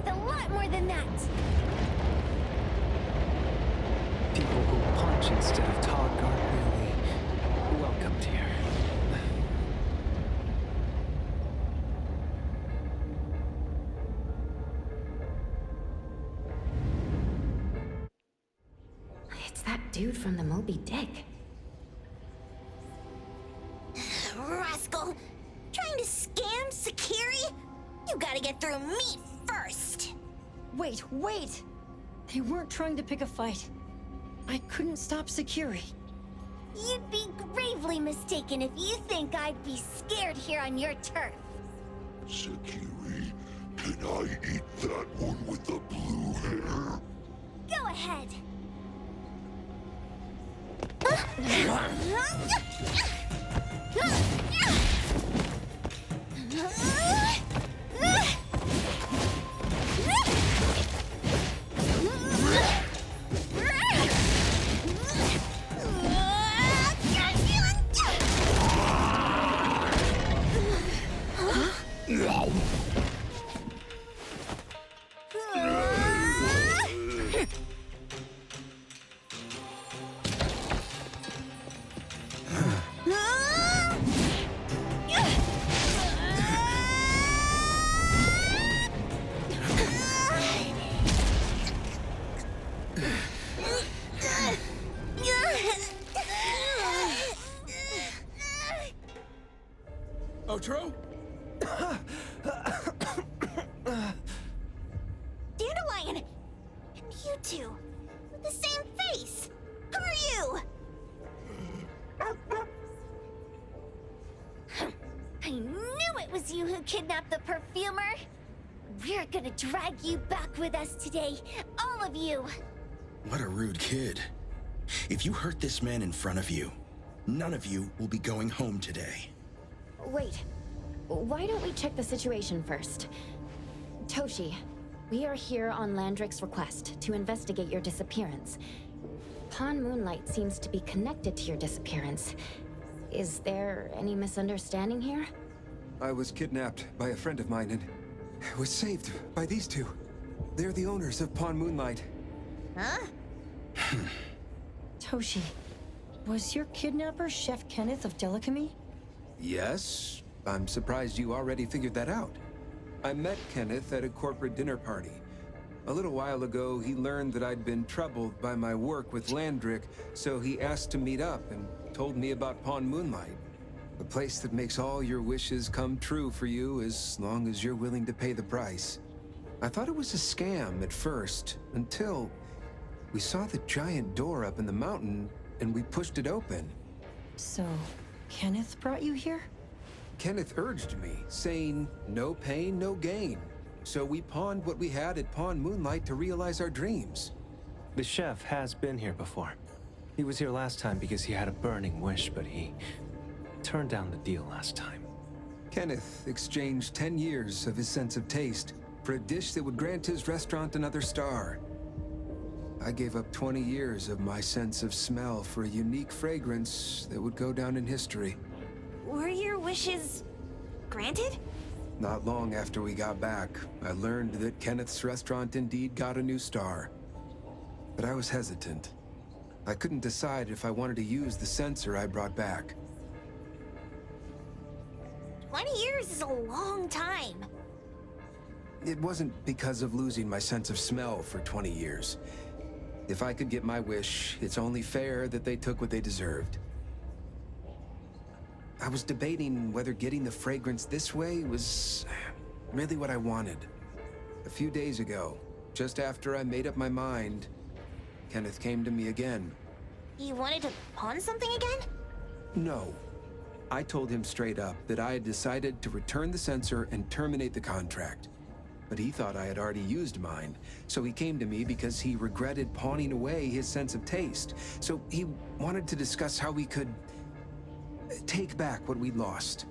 worth a lot more than that! People who punch instead of talk aren't really welcomed here. It's that dude from the Moby Dick. Rascal! Trying to scam Sakiri? You gotta get through me first! Wait! They weren't trying to pick a fight. I couldn't stop Sakiri. You'd be gravely mistaken if you think I'd be scared here on your turf. Sakiri, can I eat that one with the blue hair? Go ahead. Outro? Dandelion! And you two, with the same face! Who are you? I knew it was you who kidnapped the perfumer! We're gonna drag you back with us today, all of you! What a rude kid. If you hurt this man in front of you, none of you will be going home today. Wait. Why don't we check the situation first? Toshi, we are here on Landrick's request to investigate your disappearance. Pawn Moonlight seems to be connected to your disappearance. Is there any misunderstanding here? I was kidnapped by a friend of mine and was saved by these two. They're the owners of Pawn Moonlight. Huh? Toshi, was your kidnapper Chef Kenneth of Delicamy? Yes? I'm surprised you already figured that out. I met Kenneth at a corporate dinner party. A little while ago, he learned that I'd been troubled by my work with Landrick, so he asked to meet up and told me about Pawn Moonlight. A place that makes all your wishes come true for you as long as you're willing to pay the price. I thought it was a scam at first, until we saw the giant door up in the mountain and we pushed it open. So, Kenneth brought you here? Kenneth urged me, saying, no pain, no gain. So we pawned what we had at Pawn Moonlight to realize our dreams. The chef has been here before. He was here last time because he had a burning wish, but he turned down the deal last time. Kenneth exchanged 10 years of his sense of taste for a dish that would grant his restaurant another star. I gave up 20 years of my sense of smell for a unique fragrance that would go down in history. Were your wishes granted? Not long after we got back, I learned that Kenneth's restaurant indeed got a new star. But I was hesitant. I couldn't decide if I wanted to use the sensor I brought back. 20 years is a long time. It wasn't because of losing my sense of smell for 20 years. If I could get my wish, it's only fair that they took what they deserved. I was debating whether getting the fragrance this way was really what I wanted. A few days ago, just after I made up my mind, Kenneth came to me again. You wanted to pawn something again? No. I told him straight up that I had decided to return the sensor and terminate the contract. But he thought I had already used mine, so he came to me because he regretted pawning away his sense of taste. So he wanted to discuss how we could take back what we'd lost.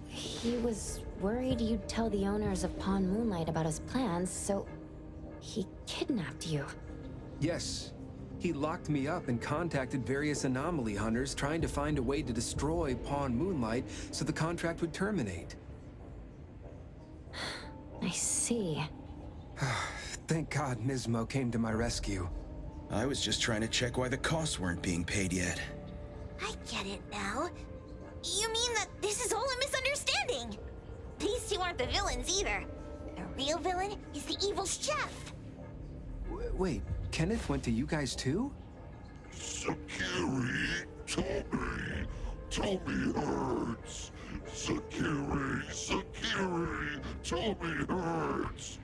He was worried you'd tell the owners of Pawn Moonlight about his plans, so he kidnapped you. Yes. He locked me up and contacted various anomaly hunters trying to find a way to destroy Pawn Moonlight so the contract would terminate. I see. Thank God Nismo came to my rescue. I was just trying to check why the costs weren't being paid yet. I get it now. You mean that this is all a misunderstanding? These two aren't the villains either. The real villain is the evil chef. Wait, Kenneth went to you guys too? Sakiri, Tommy hurts. Sakiri, Tommy hurts.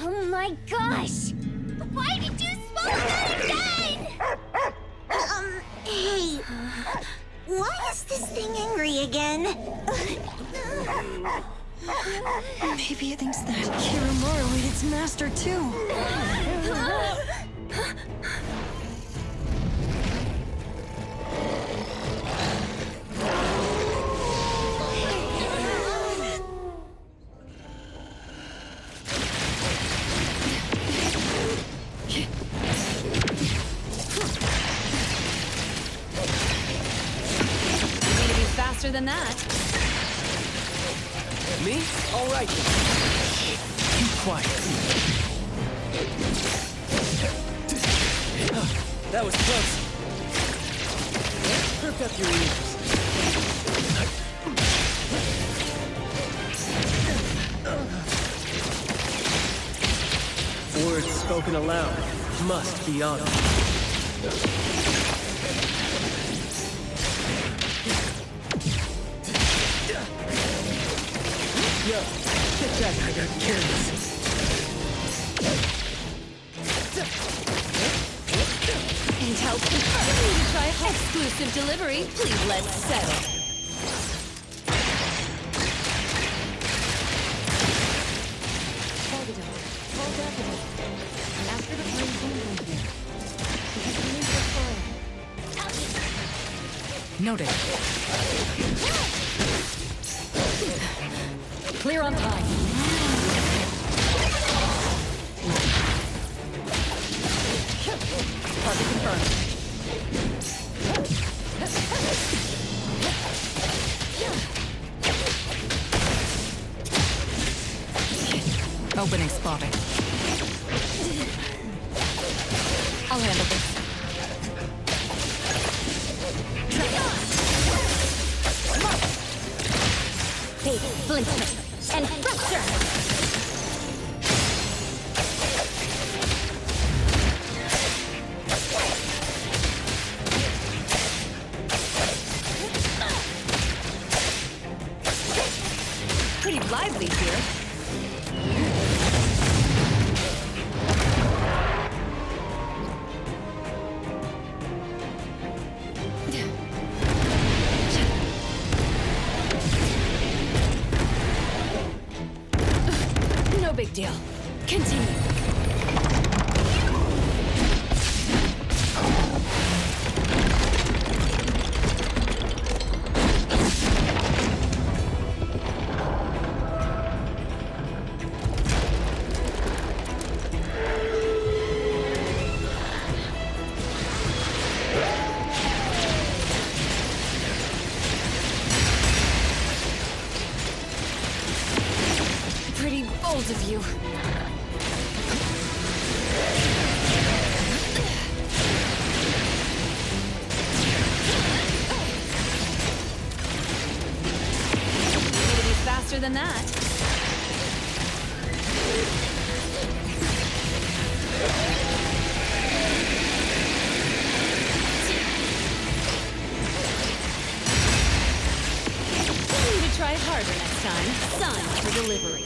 Oh my gosh! Why did you smoke that again? Hey. Why is this thing angry again? Maybe it thinks that Kiramaru ate its master too. Faster than that. Me? All right. Keep quiet. That was close. Perk up your ears. Words spoken aloud must be honored. Yo, get back, I got careless. Intel confirmed. To try exclusive delivery, please let's settle. After the plane came in here. Noted. Clear on time. Target confirmed. Opening spotted. I'll handle this. Bait, flinch, and fracture! Pretty lively here. No big deal. Continue. Pretty bold of you. Need to be faster than that. Need to try harder next time. Sun for delivery.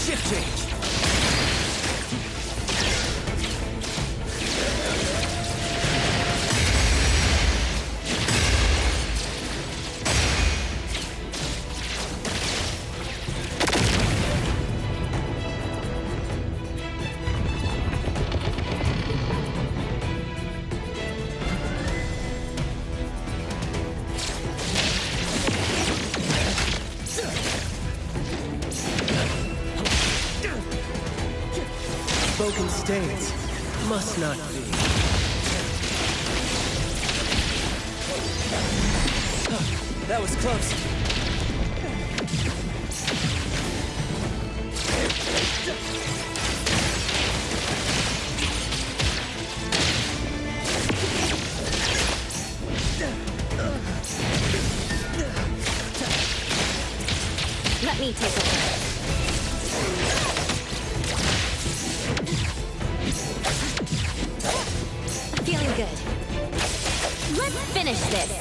Shift change. unspoken states must not be. Oh, that was close. Let me take over. Feeling good. Let's finish this.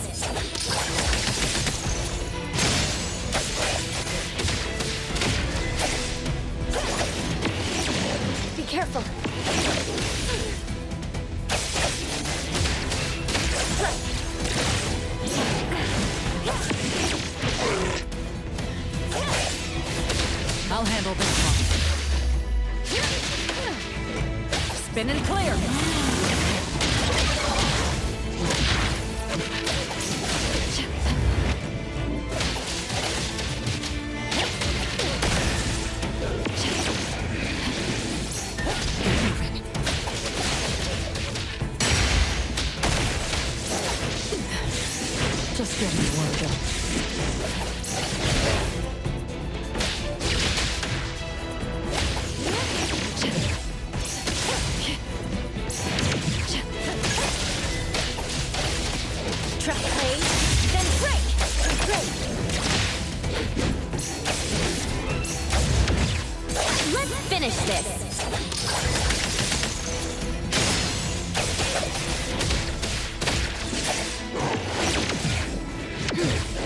Be careful. I'll handle this one. Spin and clear. Just getting warmed up. Trap play, then break! Great! Let's finish this!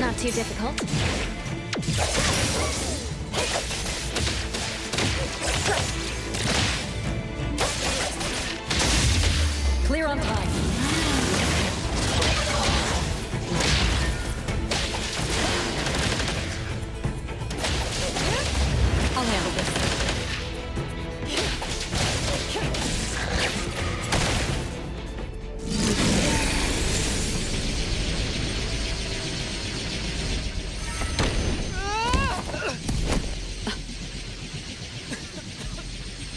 Not too difficult. Clear on time. I'll handle this.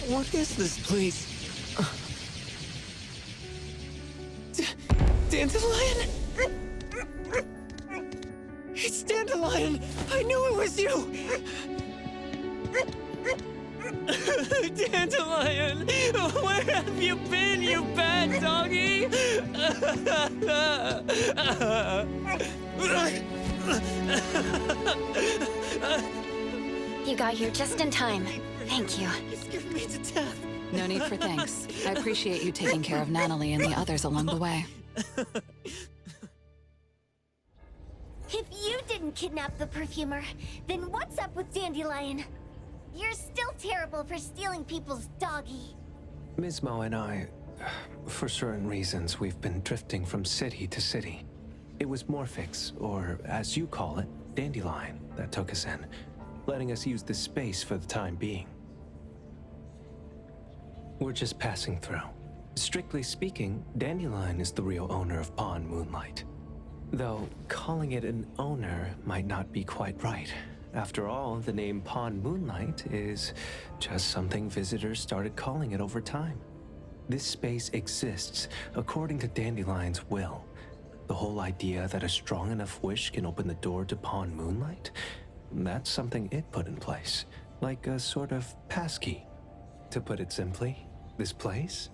What is this place? Dandelion? It's Dandelion! I knew it was you! Dandelion! Where have you been, you bad doggy? You got here just in time. Thank you. You scared me to death. No need for thanks. I appreciate you taking care of Natalie and the others along the way. If you didn't kidnap the perfumer, then what's up with Dandelion? You're still terrible for stealing people's doggy. Ms. Mo and I, for certain reasons, we've been drifting from city to city. It was Morphix, or as you call it, Dandelion, that took us in, letting us use this space for the time being. We're just passing through. Strictly speaking, Dandelion is the real owner of Pawn Moonlight. Though, calling it an owner might not be quite right. After all, the name Pawn Moonlight is just something visitors started calling it over time. This space exists according to Dandelion's will. The whole idea that a strong enough wish can open the door to Pawn Moonlight, that's something it put in place. Like a sort of passkey. To put it simply, this place?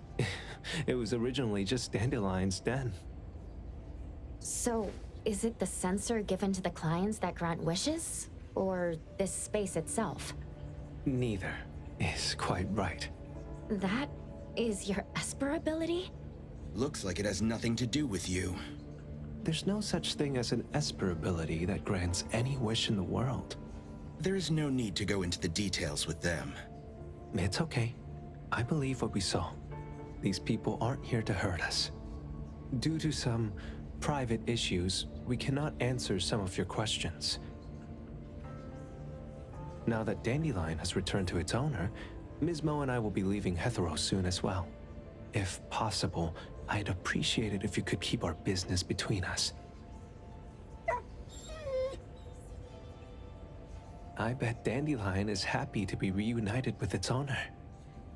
It was originally just Dandelion's den. So, is it the sensor given to the clients that grant wishes? Or this space itself? Neither is quite right. That is your Esper ability? Looks like it has nothing to do with you. There's no such thing as an Esper ability that grants any wish in the world. There is no need to go into the details with them. It's okay. I believe what we saw. These people aren't here to hurt us. Due to some private issues, we cannot answer some of your questions. Now that Dandelion has returned to its owner, Ms. Mo and I will be leaving Hetheros soon as well. If possible, I'd appreciate it if you could keep our business between us. I bet Dandelion is happy to be reunited with its owner.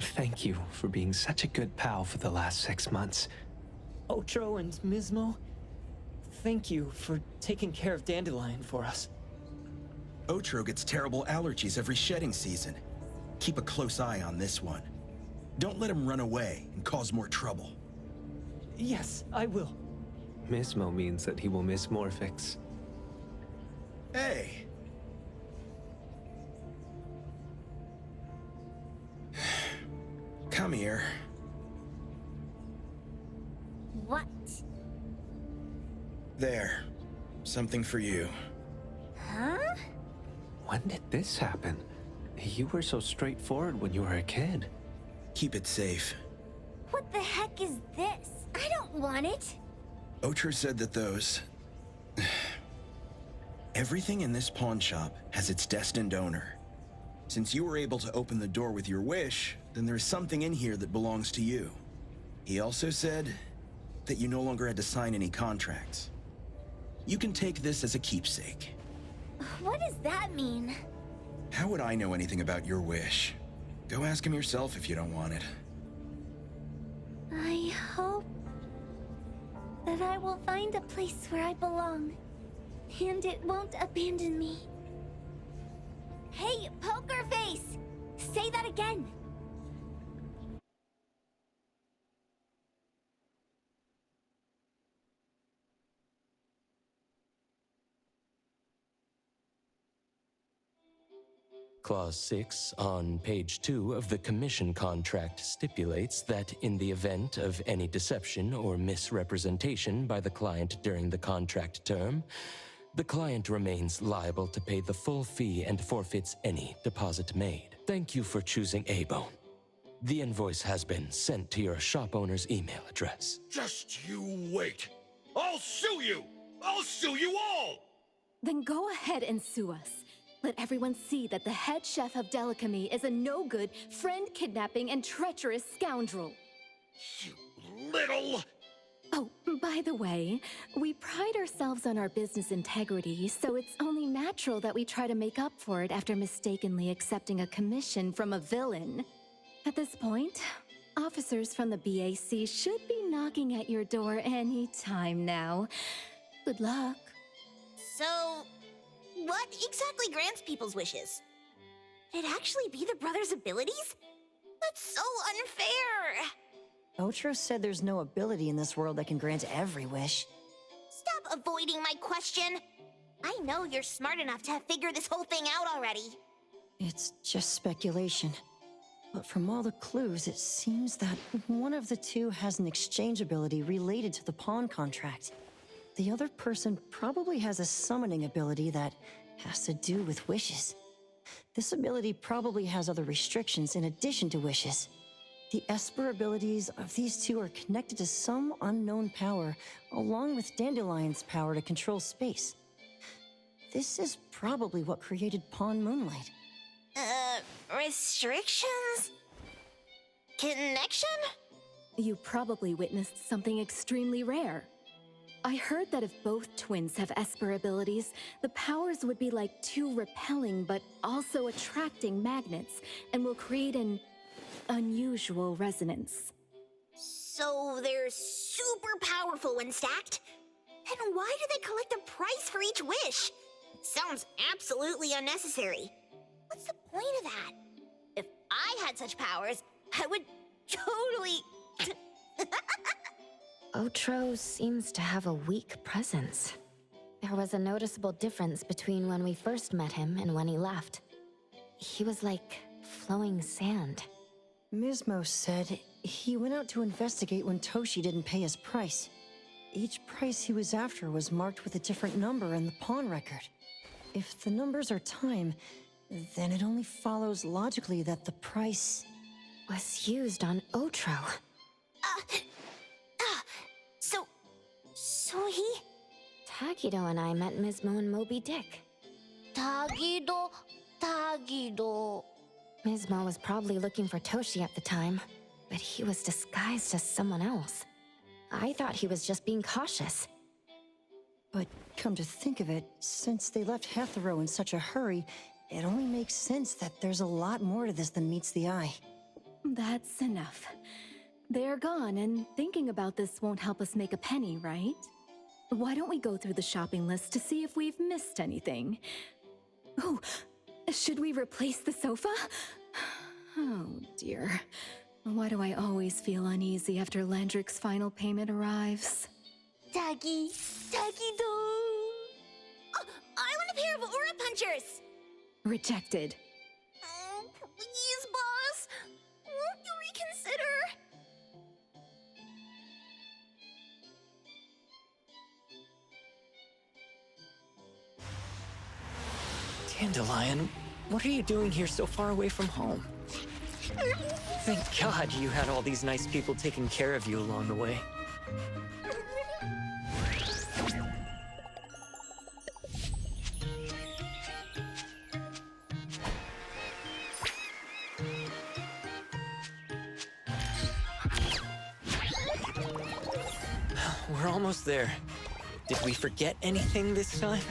Thank you for being such a good pal for the last 6 months. Otro and Mismo, thank you for taking care of Dandelion for us. Otro gets terrible allergies every shedding season. Keep a close eye on this one. Don't let him run away and cause more trouble. Yes, I will. Mismo means that he will miss Morphix. Hey! Come here. What? There. Something for you. Huh? When did this happen? You were so straightforward when you were a kid. Keep it safe. What the heck is this? I don't want it. Otro said that those... Everything in this pawn shop has its destined owner. Since you were able to open the door with your wish, then there's something in here that belongs to you. He also said that you no longer had to sign any contracts. You can take this as a keepsake. What does that mean? How would I know anything about your wish? Go ask him yourself if you don't want it. I hope that I will find a place where I belong, and it won't abandon me. Hey, Poker Face! Say that again! Clause 6 on page 2 of the commission contract stipulates that in the event of any deception or misrepresentation by the client during the contract term, the client remains liable to pay the full fee and forfeits any deposit made. Thank you for choosing A-Bone. The invoice has been sent to your shop owner's email address. Just you wait. I'll sue you! I'll sue you all! Then go ahead and sue us. Let everyone see that the head chef of Delicamy is a no-good, friend-kidnapping, and treacherous scoundrel. You little... Oh, by the way, we pride ourselves on our business integrity, so it's only natural that we try to make up for it after mistakenly accepting a commission from a villain. At this point, officers from the BAC should be knocking at your door any time now. Good luck. So, what exactly grants people's wishes? Could it actually be the brothers' abilities? That's so unfair! Otro said there's no ability in this world that can grant every wish. Stop avoiding my question! I know you're smart enough to have figured this whole thing out already. It's just speculation. But from all the clues, it seems that one of the two has an exchange ability related to the pawn contract. The other person probably has a summoning ability that has to do with wishes. This ability probably has other restrictions in addition to wishes. The Esper abilities of these two are connected to some unknown power, along with Dandelion's power to control space. This is probably what created Pawn Moonlight. Restrictions? Connection? You probably witnessed something extremely rare. I heard that if both twins have Esper abilities, the powers would be like two repelling but also attracting magnets, and will create an unusual resonance. So they're super powerful when stacked? And why do they collect a price for each wish? It sounds absolutely unnecessary. What's the point of that? If I had such powers, I would totally... Otro seems to have a weak presence. There was a noticeable difference between when we first met him and when he left. He was like flowing sand. Mismo said he went out to investigate when Toshi didn't pay his price. Each price he was after was marked with a different number in the pawn record. If the numbers are time, then it only follows logically that the price was used on Otro. So he... Tagido and I met Mismo and Moby Dick. Tagido... Mismo was probably looking for Toshi at the time, but he was disguised as someone else. I thought he was just being cautious. But come to think of it, since they left Hetero in such a hurry, it only makes sense that there's a lot more to this than meets the eye. That's enough. They're gone, and thinking about this won't help us make a penny, right? Why don't we go through the shopping list to see if we've missed anything? Oh, should we replace the sofa? Oh dear. Why do I always feel uneasy after Landrick's final payment arrives? Doggy, doggy-do. Oh, I want a pair of aura punchers! Rejected. Oh, please, boss. Won't you reconsider? Dandelion, what are you doing here so far away from home? Thank God you had all these nice people taking care of you along the way. We're almost there. Did we forget anything this time?